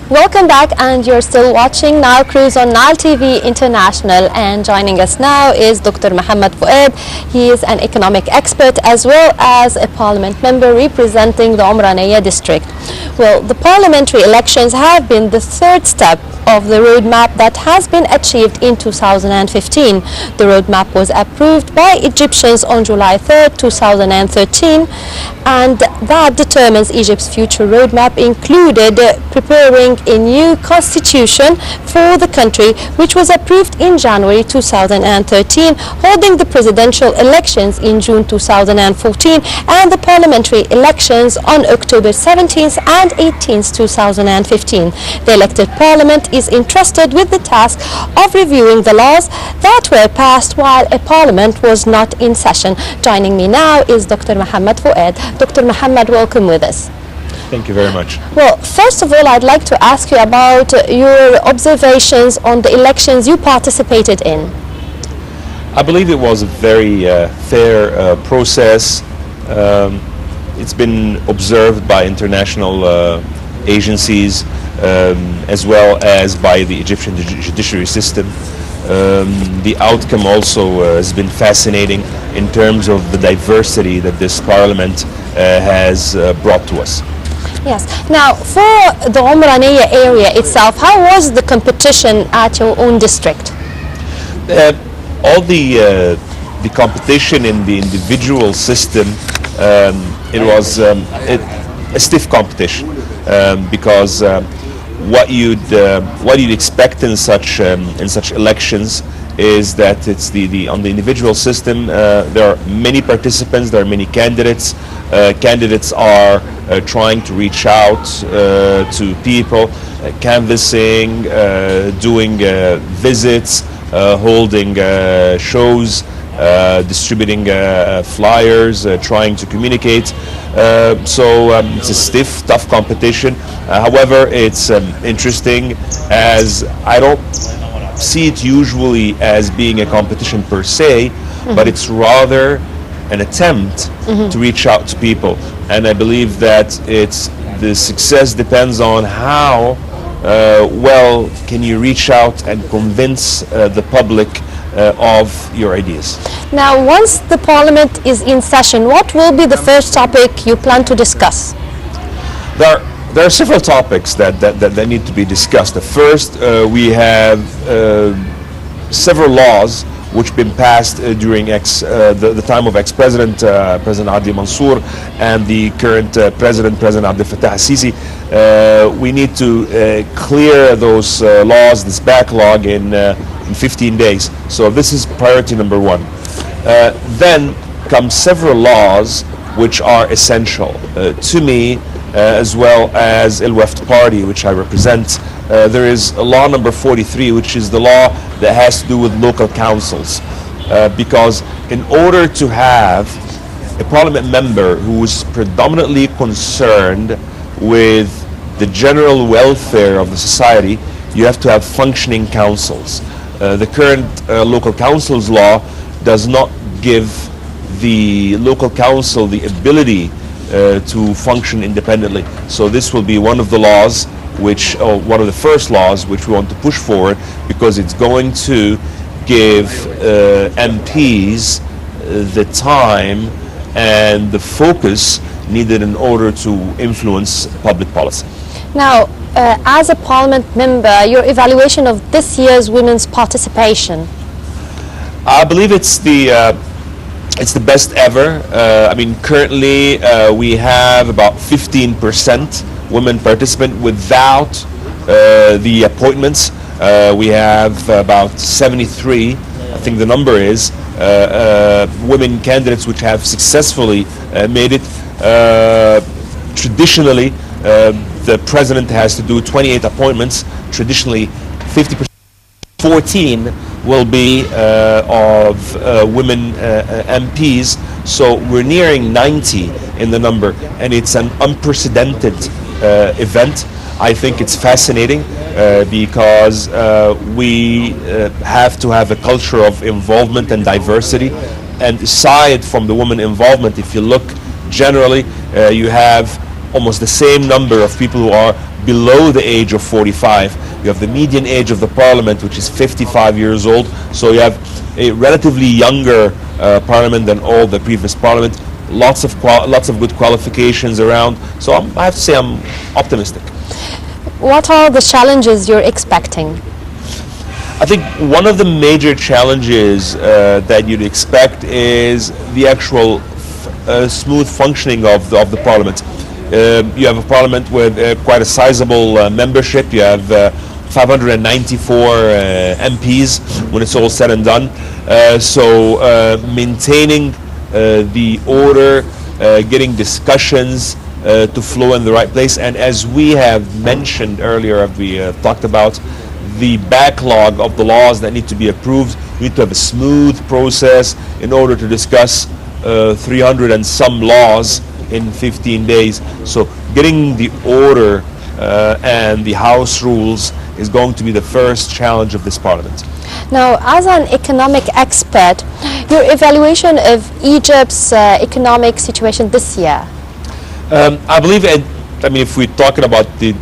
Welcome back, and you're still watching Nile Cruise on Nile TV International, and joining us now is Dr. Mohamed Foad. He is an economic expert as well as a parliament member representing the Umraniya district. Well, the parliamentary elections have been the third step of the roadmap that has been achieved in 2015. The roadmap was approved by Egyptians on July 3rd, 2013, and that determines Egypt's future roadmap included preparing a new constitution for the country, which was approved in January 2013, holding the presidential elections in June 2014 and the parliamentary elections on October 17th and 18th, 2015. The elected parliament is entrusted with the task of reviewing the laws that were passed while a parliament was not in session. Joining me now is Dr. Mohamed Foad. Dr. Mohamed, welcome with us. Thank you very much. Well, first of all, I'd like to ask you about your observations on the elections you participated in. I believe it was a very fair process. It's been observed by international agencies as well as by the Egyptian judiciary system. The outcome also has been fascinating in terms of the diversity that this parliament has brought to us. Yes. Now, for the Umraniya area itself, how was the competition at your own district? All the competition in the individual system, it was a stiff competition because what you'd expect in such elections is that it's on the individual system. There are many participants, there are many candidates. Candidates are trying to reach out to people, canvassing, doing visits, holding shows, distributing flyers, trying to communicate. So it's a stiff, tough competition. However, it's interesting, as I don't see it usually as being a competition per se, but it's rather an attempt to reach out to people. And I believe that the success depends on how well can you reach out and convince the public of your ideas. Now, once the parliament is in session, what will be the first topic you plan to discuss? There are several topics that need to be discussed. First, we have several laws which have been passed during the time of ex-president, President Adli Mansour, and the current President Abdel Fattah al-Sisi. We need to clear those laws, this backlog, in 15 days. So this is priority number one. Then come several laws which are essential to me, as well as Al-Wafd Party, which I represent. There is a law number 43, which is the law that has to do with local councils. Because in order to have a parliament member who is predominantly concerned with the general welfare of the society, you have to have functioning councils. The current local councils law does not give the local council the ability to function independently. So this will be one of the laws one of the first laws which we want to push forward, because it's going to give MPs the time and the focus needed in order to influence public policy. Now, as a parliament member, your evaluation of this year's women's participation? I believe it's the best ever. I mean, currently we have about 15% women participant without the appointments. We have about 73, I think the number is, women candidates which have successfully made it. Traditionally, the president has to do 28 appointments. Traditionally, 50%, 14 will be of women MPs. So we're nearing 90 in the number, and it's an unprecedented event. I think it's fascinating because we have to have a culture of involvement and diversity. And aside from the woman involvement, if you look generally, you have almost the same number of people who are below the age of 45. You have the median age of the parliament, which is 55 years old. So you have a relatively younger parliament than all the previous parliament. Lots of good qualifications around. So I have to say I'm optimistic. What are the challenges you're expecting? I think one of the major challenges that you'd expect is the actual smooth functioning of the parliament. You have a parliament with quite a sizable membership. You have 594 MPs when it's all said and done. So maintaining the order, getting discussions to flow in the right place, and as we have mentioned earlier, we talked about the backlog of the laws that need to be approved. We need to have a smooth process in order to discuss 300 and some laws in 15 days. So getting the order and the house rules is going to be the first challenge of this parliament. Now, as an economic expert, your evaluation of Egypt's economic situation this year? I believe, if we're talking about the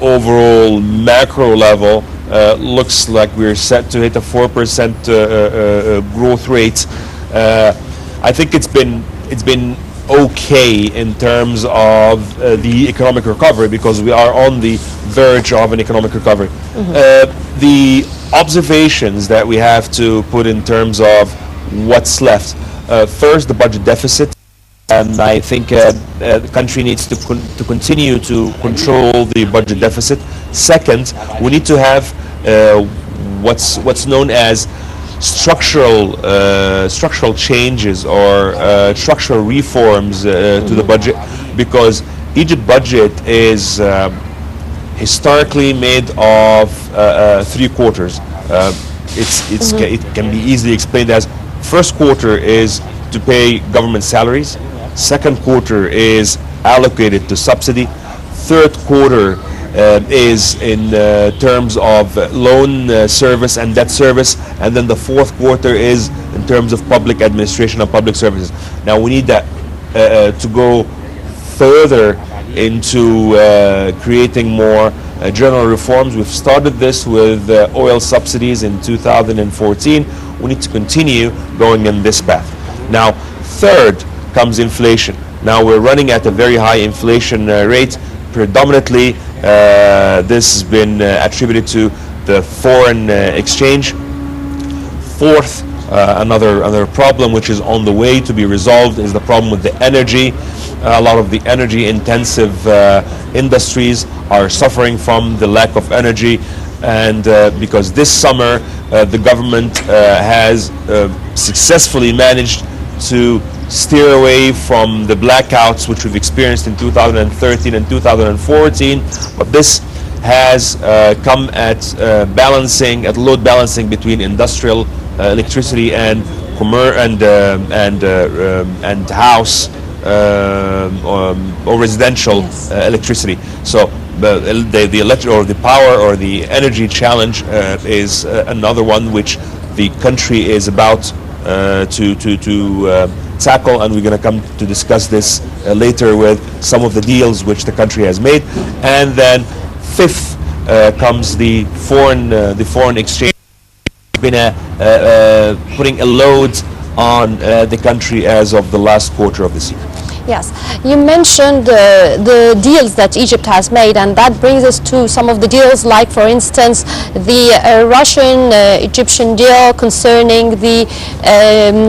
overall macro level, looks like we're set to hit a 4% growth rate. I think it's been okay in terms of the economic recovery, because we are on the verge of an economic recovery. The observations that we have to put in terms of what's left. First, the budget deficit. And I think the country needs to continue to control the budget deficit. Second, we need to have what's known as structural changes or structural reforms to the budget, because Egypt budget is historically made of 3 quarters. It can be easily explained as: first quarter is to pay government salaries, second quarter is allocated to subsidy, third quarter is in terms of loan service and debt service, and then the fourth quarter is in terms of public administration and public services. Now we need that to go further into creating more general reforms. We've started this with oil subsidies in 2014. We need to continue going in this path. Now, third comes inflation. Now we're running at a very high inflation rate. Predominantly, this has been attributed to the foreign exchange. Fourth, another problem which is on the way to be resolved is the problem with the energy. A lot of the energy-intensive industries are suffering from the lack of energy, and because this summer the government has successfully managed to steer away from the blackouts which we've experienced in 2013 and 2014, but this has come at load balancing between industrial electricity and house or residential electricity. So the power or the energy challenge is another one which the country is about to tackle, and we're going to come to discuss this later with some of the deals which the country has made. And then fifth comes the foreign exchange. Been putting a load on the country as of the last quarter of this year. Yes, you mentioned the deals that Egypt has made, and that brings us to some of the deals, like for instance the Russian-Egyptian deal concerning the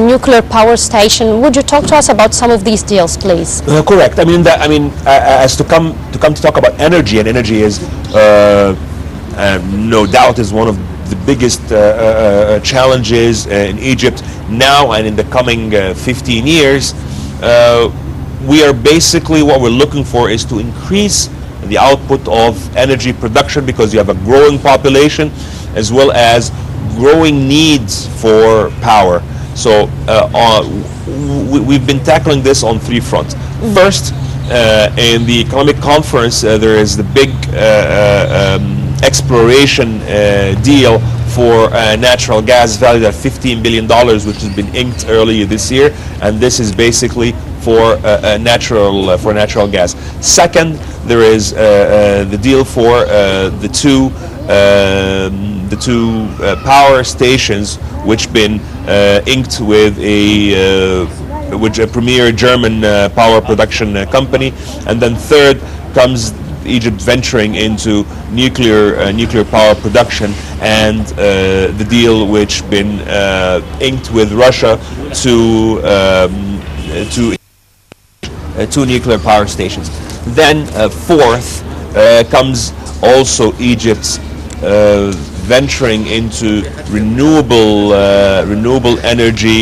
nuclear power station. Would you talk to us about some of these deals, please? Correct. As to come to talk about energy, and energy is no doubt is one of the biggest challenges in Egypt now and in the coming 15 years. We are basically, what we're looking for is to increase the output of energy production, because you have a growing population as well as growing needs for power. So we've been tackling this on 3 fronts. First, in the economic conference, there is the big exploration deal for natural gas valued at $15 billion, which has been inked earlier this year, and this is basically for natural gas. Second, there is the deal for the two power stations, which been inked with a premier German power production company, and then third comes Egypt venturing into nuclear power production, and the deal which been inked with Russia to two nuclear power stations. Then fourth comes also Egypt's venturing into renewable energy